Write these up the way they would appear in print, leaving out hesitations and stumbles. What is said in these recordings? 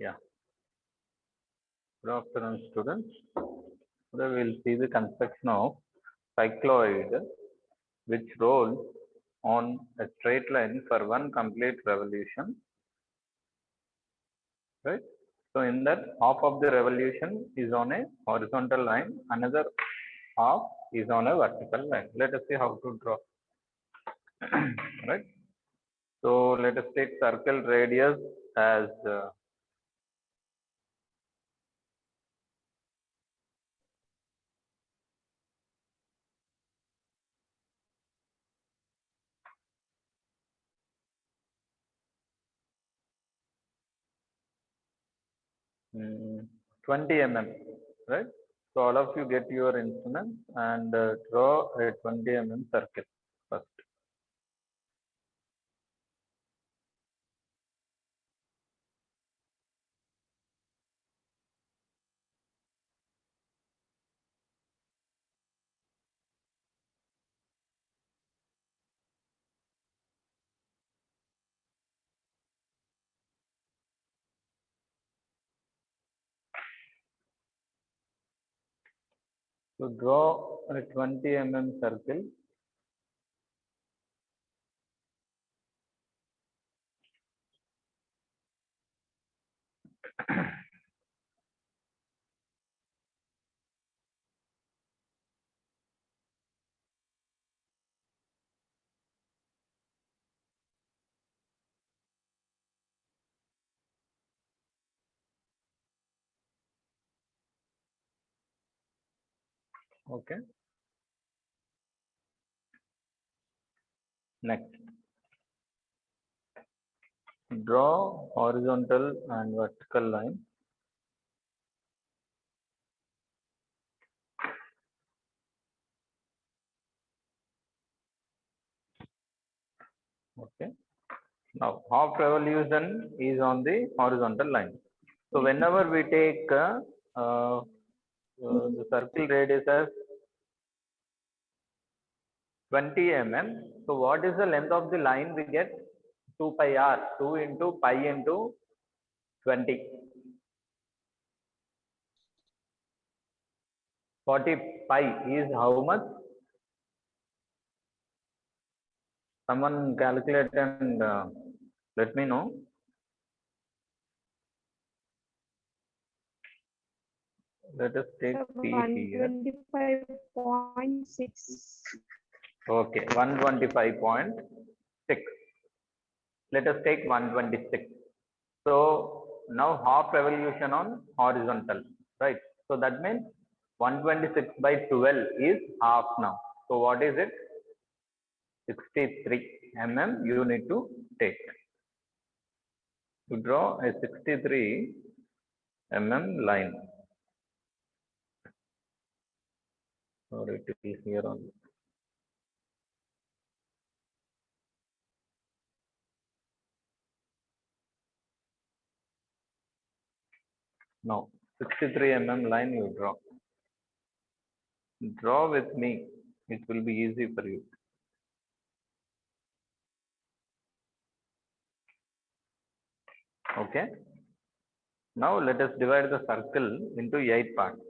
Yeah, good afternoon, students. Today we'll see the construction of cycloid which rolls on a straight line for one complete revolution, right? So in that, half of the revolution is on a horizontal line, another half is on a vertical line. Let us see how to draw, right? So let us take circle radius as 20 mm, right? So all of you get your instruments and draw a 20 mm circle first. So draw a 20 mm circle. Okay. Next, draw horizontal and vertical line. Okay. Now half revolution is on the horizontal line. So whenever we take the circle radius as 20 mm. So what is the length of the line we get? 2 pi r, 2 into pi into 20. 40 pi is how much? Someone calculate and let me know. Let us take P here. 125.6. Okay, 125.6. Let us take 126. So now half revolution on horizontal, right? So that means 126 by 12 is half now. So what is it? 63 mm you need to take. To draw a 63 mm line. Or it is here only. Now 63 mm line you draw. Draw with me. It will be easy for you. Okay. Now let us divide the circle into 8 parts.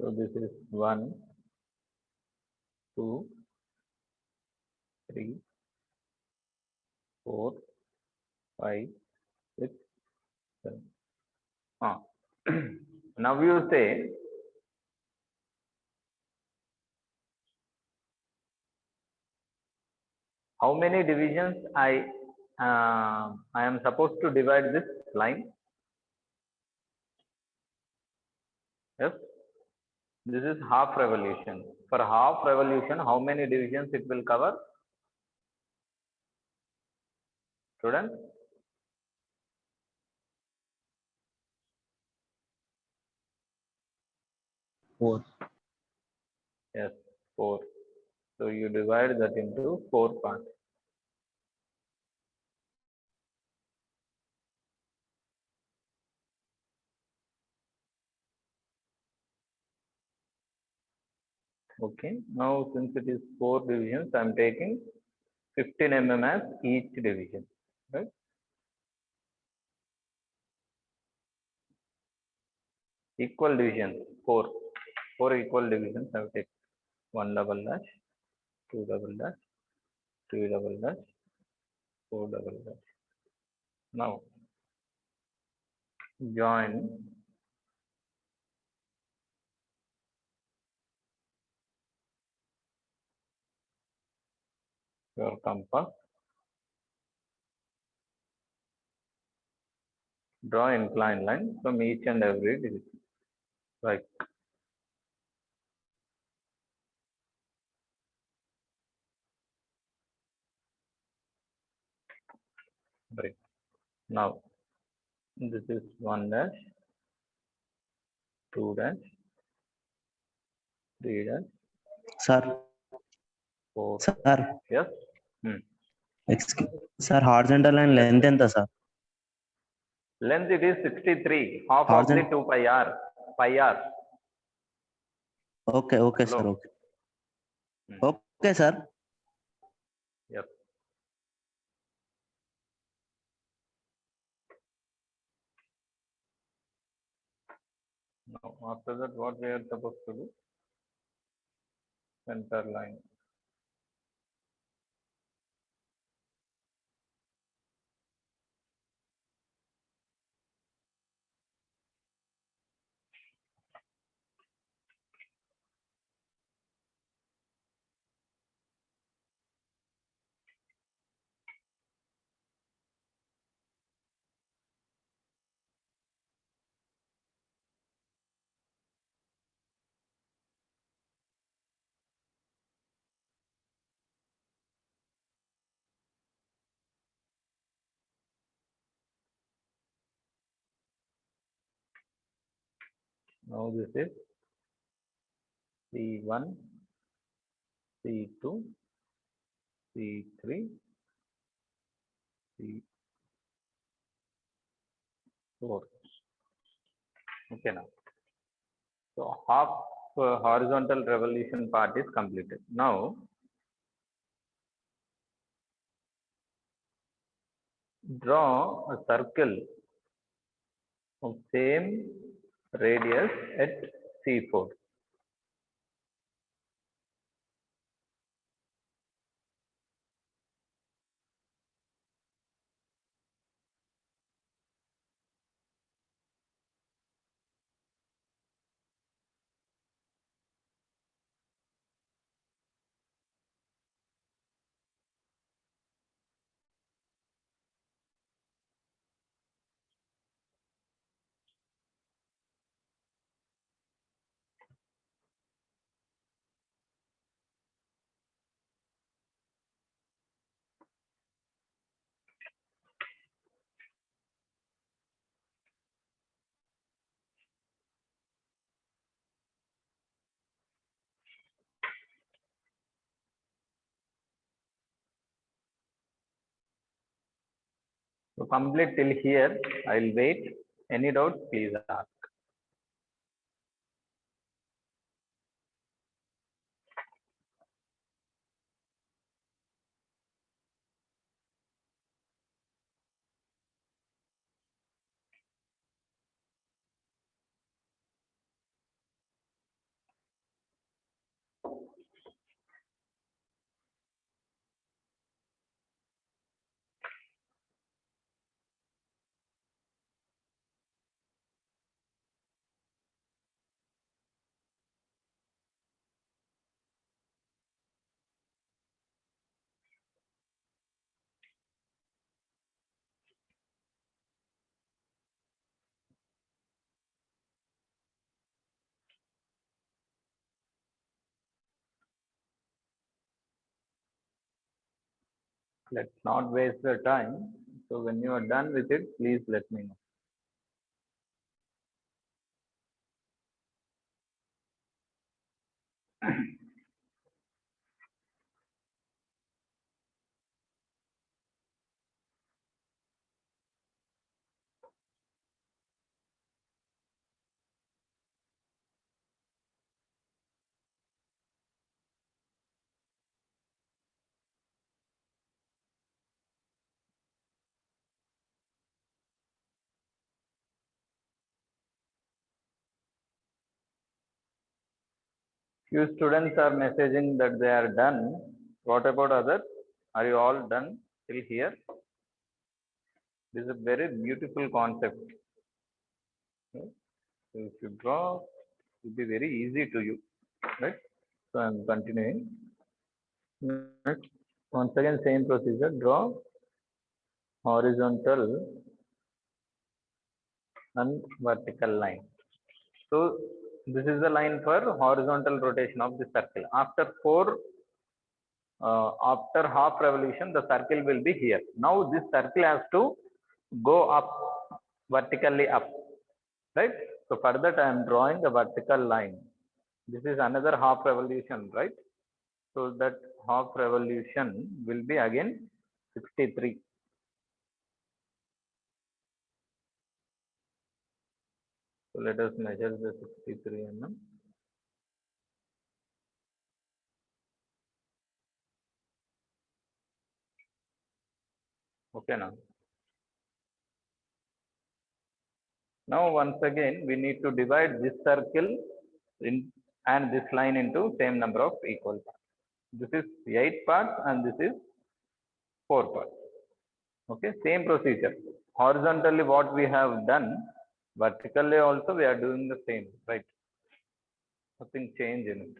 So this is 1, 2, 3, 4, 5, 6, Now you say how many divisions I am supposed to divide this line. Yes, this is half revolution. For half revolution, how many divisions it will cover? Students? Four. Yes, 4. So you divide that into 4 parts. Okay, now since it is 4 divisions, I am taking 15 mm as each division, right? Equal divisions, 4 equal divisions I will take. 1 double dash, 2 double dash, 3 double dash, 4 double dash. Now join your compass. Draw inclined line from each and every division. Right. Right. Now this is 1 dash, 2 dash, 3 dash, Sir, 4. sir, Yes. sir, horizontal line length ఎంత sir? Length it is 63, half of the 2 pi r. Pi r. Okay, okay, Hello. sir. Okay. Okay, sir. Yes. Now after that, what we are supposed to do? Center line. Now this is C1, C2, C3, C4. Okay now. So half horizontal revolution part is completed. Now draw a circle of same radius at C4. So complete till here. I'll wait. Any doubts, please ask. Let's not waste the time. So when you are done with it, please let me know. Few students are messaging that they are done. What about others? Are you all done till here? This is a very beautiful concept. Okay? So if you draw, it will be very easy to you, right? So I'm continuing. Next, once again, same procedure. Draw horizontal and vertical line. So this is the line for horizontal rotation of the circle. After half revolution, the circle will be here. Now this circle has to go up, vertically up, right? So for that I am drawing the vertical line. This is another half revolution, right? So that half revolution will be again 63. So let us measure the 63 mm. Okay now. Now once again we need to divide this circle and this line into same number of equal parts. This is 8 parts and this is 4 parts. Okay, same procedure. Horizontally what we have done, vertically also we are doing the same, right? Nothing change in it.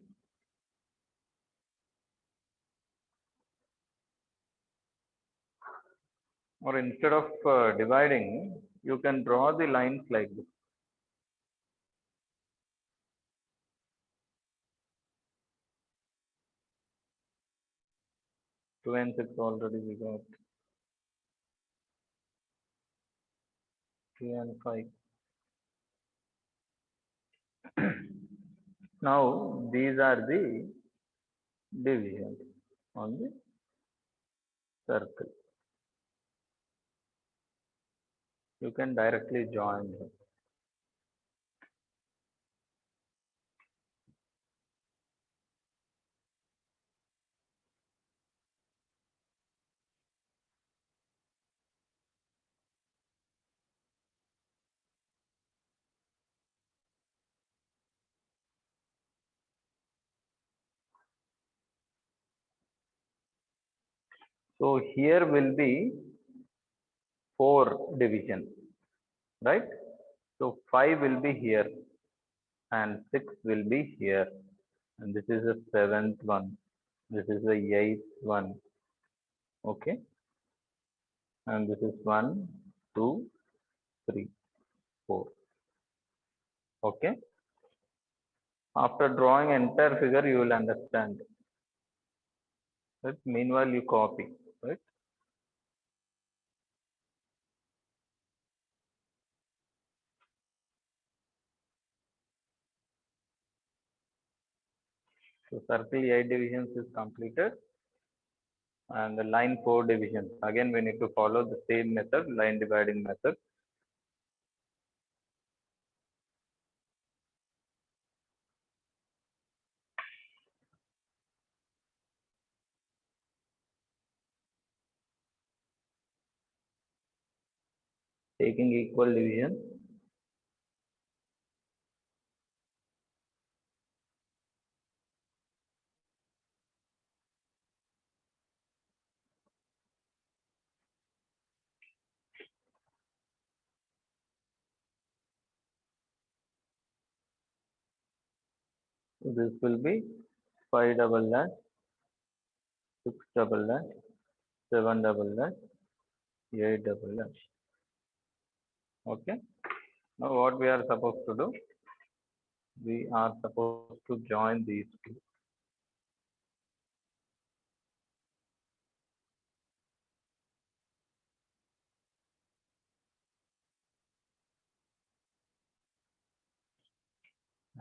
Or instead of dividing, you can draw the lines like this. 2 and 6 already we got. 3 and 5. Now these are the divisions on the circle. You can directly join them. So here will be 4 divisions, right? So 5 will be here and 6 will be here. And this is the 7th one. This is the 8th one. Okay. And this is 1, 2, 3, 4. Okay. After drawing entire figure, you will understand. Right? Meanwhile, you copy. Right? So circle 8 divisions is completed. And the line 4 divisions. Again, we need to follow the same method, line dividing method. Taking equal division. So this will be 5 double dash, 6 double dash, 7 double dash, 8 double dash. Okay. Now what we are supposed to do? We are supposed to join these two.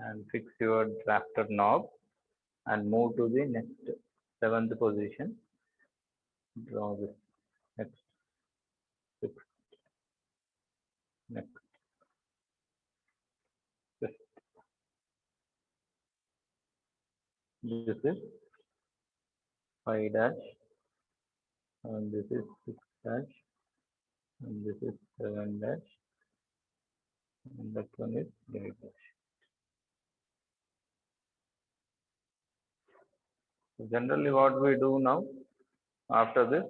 and fix your drafter knob and move to the next seventh position. Draw this next, fix, next, fix. This is 5 dash, and this is 6 dash, and this is 7 dash, and that one is 8 dash. So generally, what we do now after this,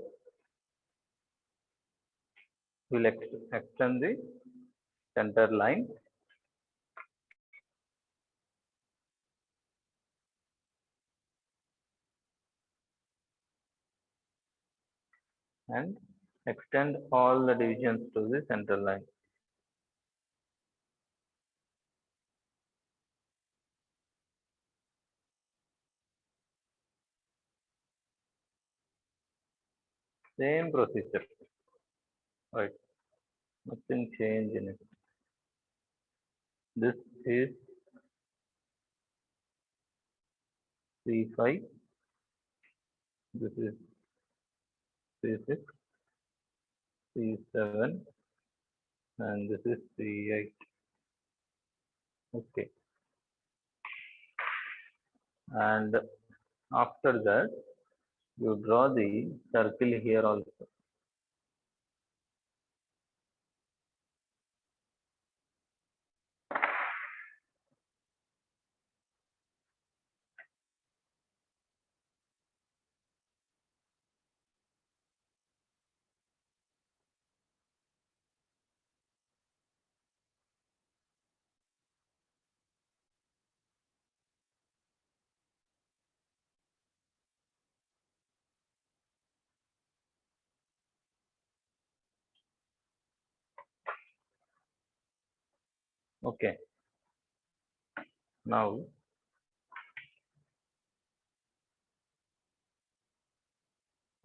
we'll extend the center line and extend all the divisions to the center line. Same procedure, right? Nothing change in it. This is C5, this is C6, C7, and this is C8. Okay. And after that, you draw the circle here also. Okay. Now,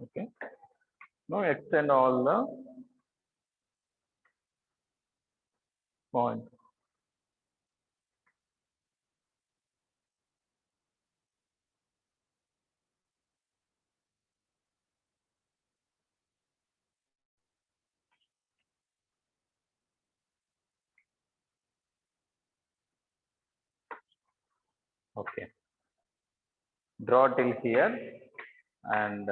okay. Now extend all the points. Okay. Draw till here and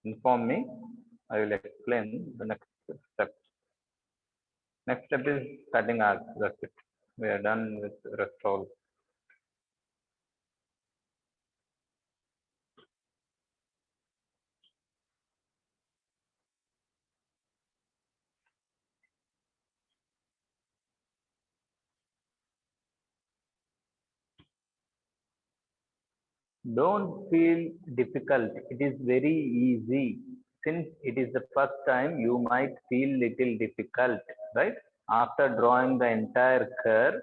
inform me. I will explain the next step. Next step is cutting arcs. That's it. We are done with rest all. Don't feel difficult. It is very easy. Since it is the first time, you might feel little difficult, right? After drawing the entire curve,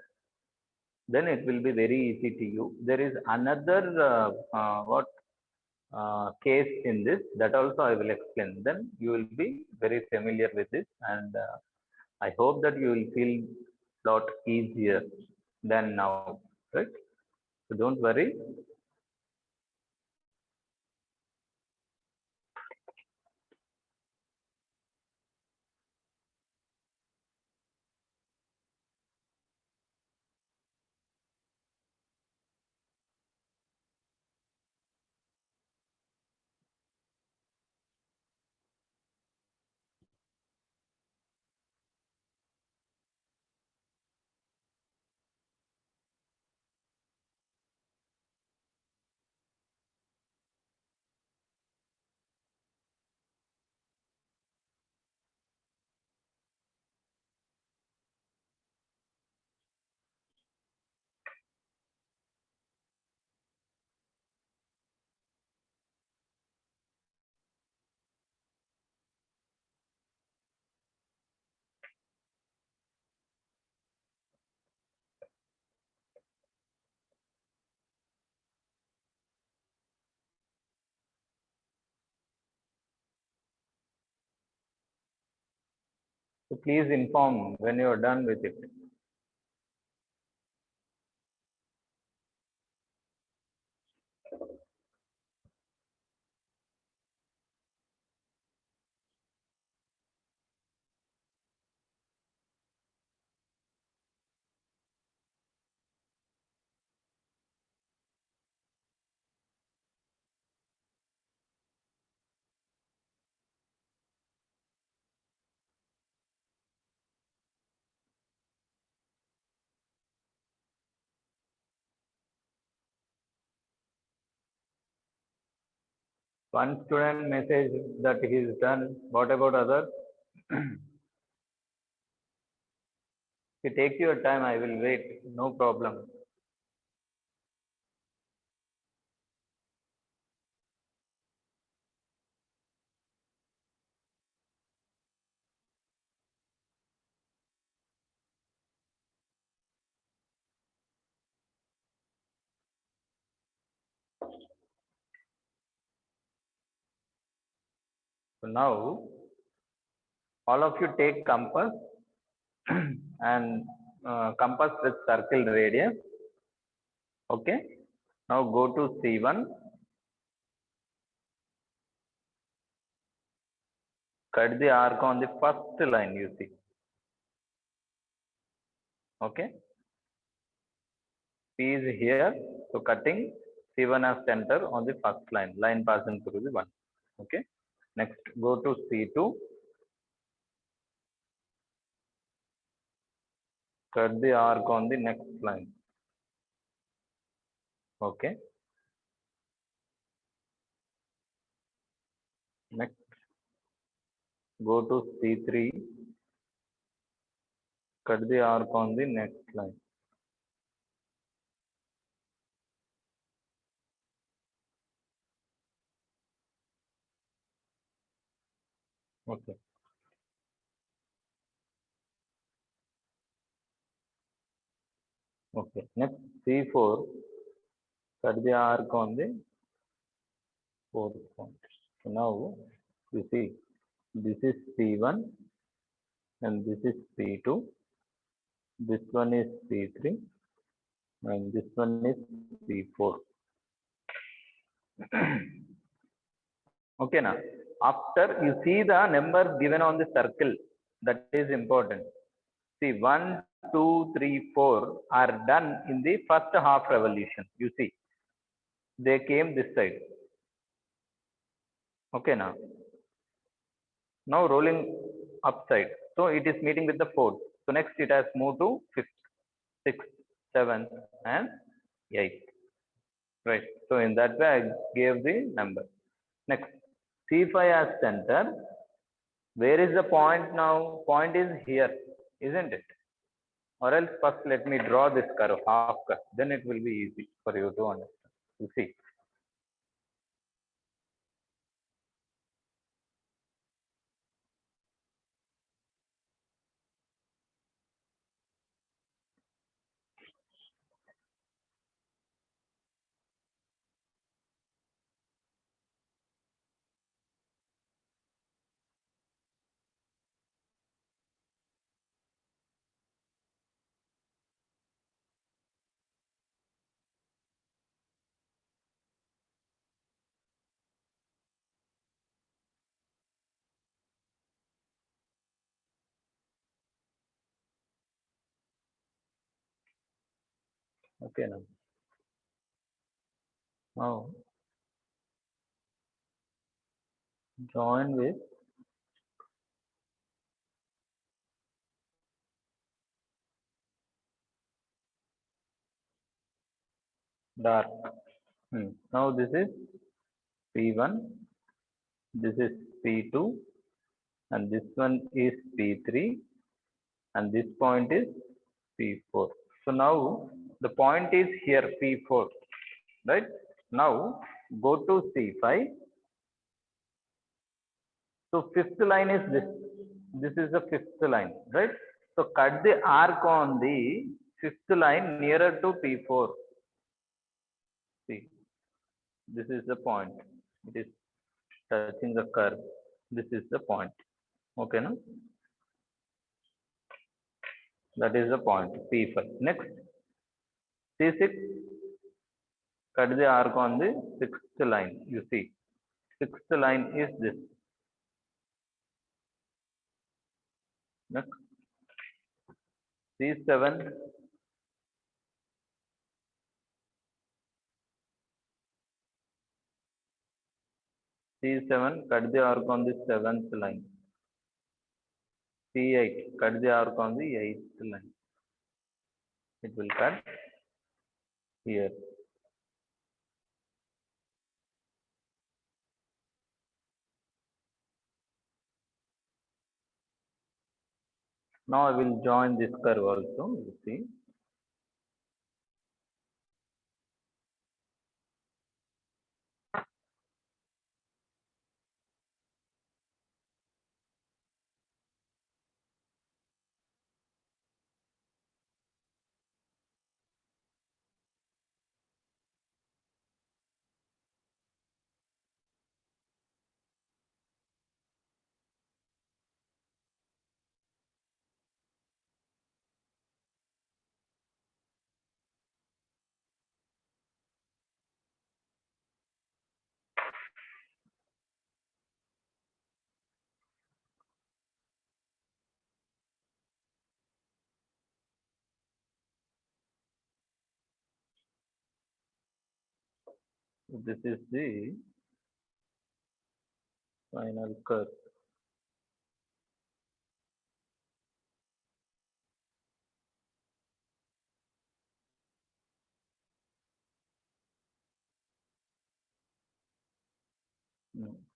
then it will be very easy to you. There is another what case in this that also I will explain. Then you will be very familiar with this, and I hope that you will feel lot easier than now, right? So don't worry. So please inform when you are done with it. One student message that he is done. What about others? You take your time, I will wait, no problem. So now all of you take compass and compass with circle radius. Okay. Now go to C1. Cut the arc on the first line, you see. Okay. P is here. So cutting C1 as center on the first line passing through the one. Okay. Next, go to C2. Cut the arc on the next line. Okay. Next, go to C3. Cut the arc on the next line. Okay. Okay. Next, C4. Cut the arc on the fourth point. So now you see this is C1 and this is C2. This one is C3 and this one is C4. Okay, now after you see the numbers given on the circle, that is important. See, 1, 2, 3, 4 are done in the first half revolution. You see, they came this side. Okay, now rolling upside. So it is meeting with the fourth. So next it has moved to fifth, sixth, seventh, and eighth. Right. So in that way, I gave the number. Next, C5 as center. Where is the point now? Point is here, isn't it? Or else first let me draw this curve, half curve. Then it will be easy for you to understand. You see. Okay, now join with dark. Now this is P1, this is P2, and this one is P3, and this point is P4. So now the point is here P4, right? Now go to C5. So fifth line is this. This is the fifth line, right? So cut the arc on the fifth line nearer to P4. See, this is the point. It is touching the curve. This is the point. Okay, no? That is the point P5. Next, C6. Cut the arc on the sixth line. You see, sixth line is this. Next, C7. C7. Cut the arc on the seventh line. C8. Cut the arc on the eighth line. It will cut here. Now I will join this curve also. You see. This is the final curve.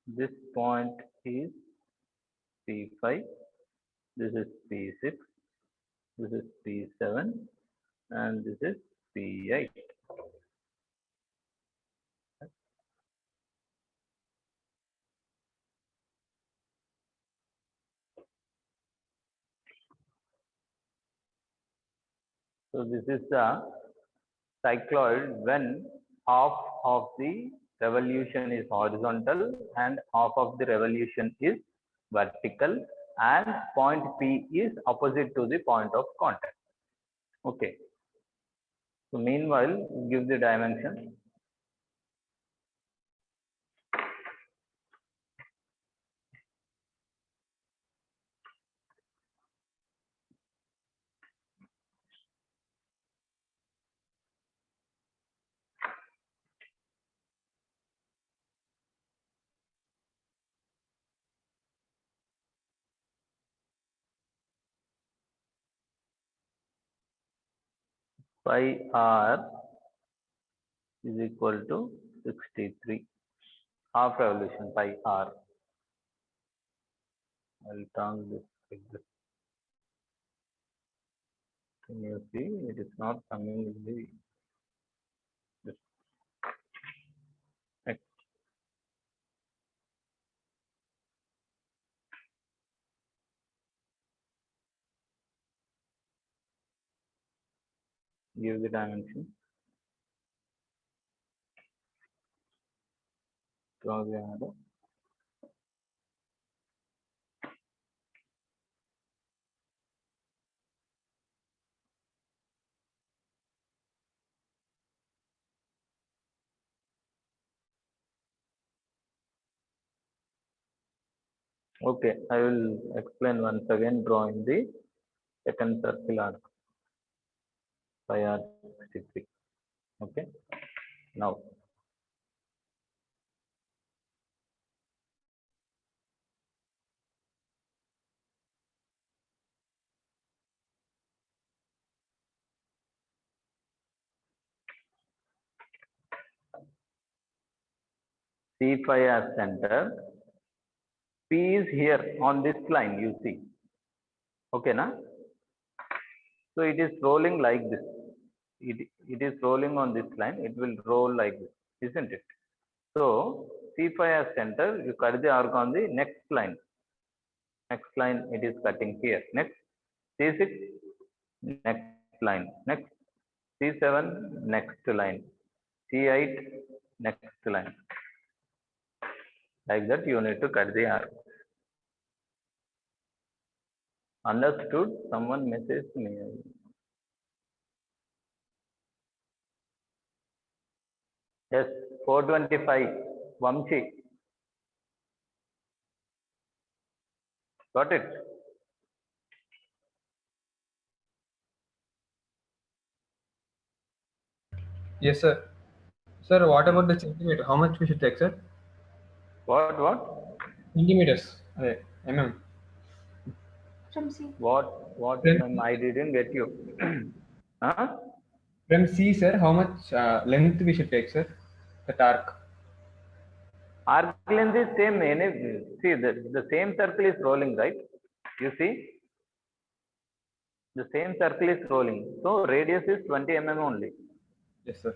This point is P5, this is P6, this is P7, and this is P8. So this is the cycloid when half of the revolution is horizontal and half of the revolution is vertical, and point P is opposite to the point of contact. Okay. So meanwhile, give the dimension. Pi r is equal to 63. Half revolution pi r. I'll turn this like this. Can you see? It is not coming in the this. Next. Give the dimension. Draw the arrow. Okay, I will explain once again drawing the second circle arc. Pi r 63. Okay. Now C5 as center. P is here on this line, you see. Okay, na? So it is rolling like this. It is rolling on this line. It will roll like this, isn't it? So C5 as center, you cut the arc on the next line. Next line it is cutting here. Next C6, next line. Next C7, next line. C8, next line. Like that you need to cut the arc. Understood? Someone messaged me. Yes, 425. Vamshi. Got it? Yes, sir. Sir, what about the centimeter? How much we should take, sir? What? Centimeters. Mm. From C. What? From, I didn't get you. Huh? from C, sir, how much length we should take, sir? The arc. Arc length is same. See, the same circle is rolling, right? You see? The same circle is rolling. So radius is 20 mm only. Yes, sir.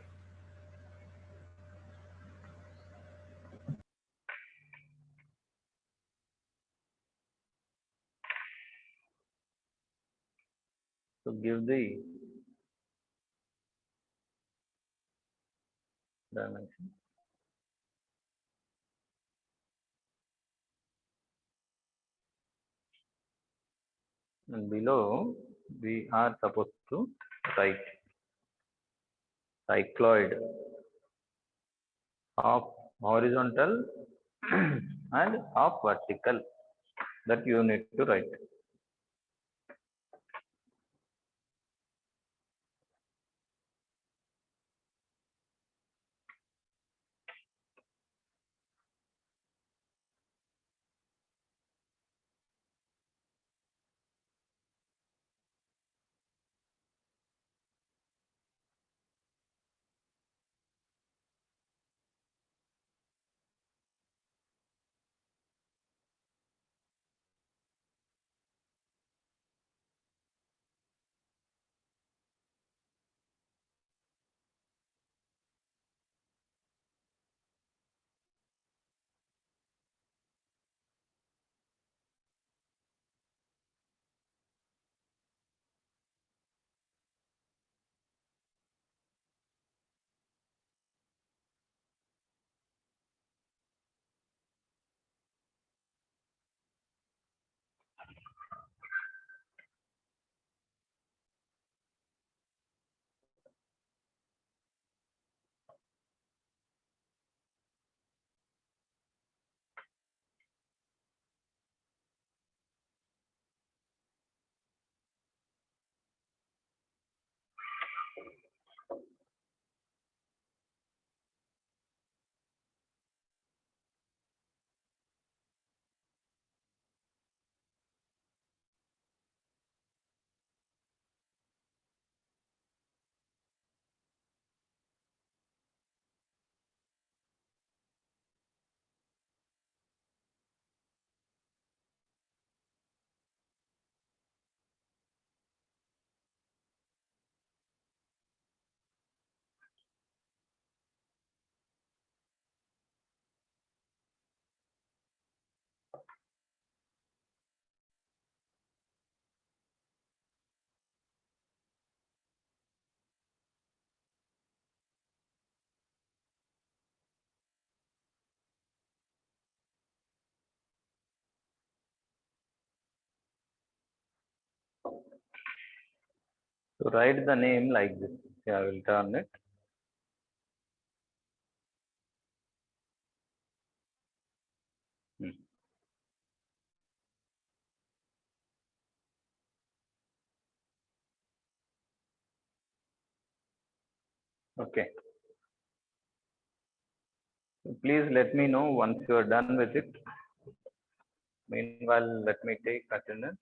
So give the dimension. And below we are supposed to write cycloid of horizontal and of vertical, that you need to write. So write the name like this. Yeah, I will turn it. Okay. So please let me know once you are done with it. Meanwhile, let me take attendance.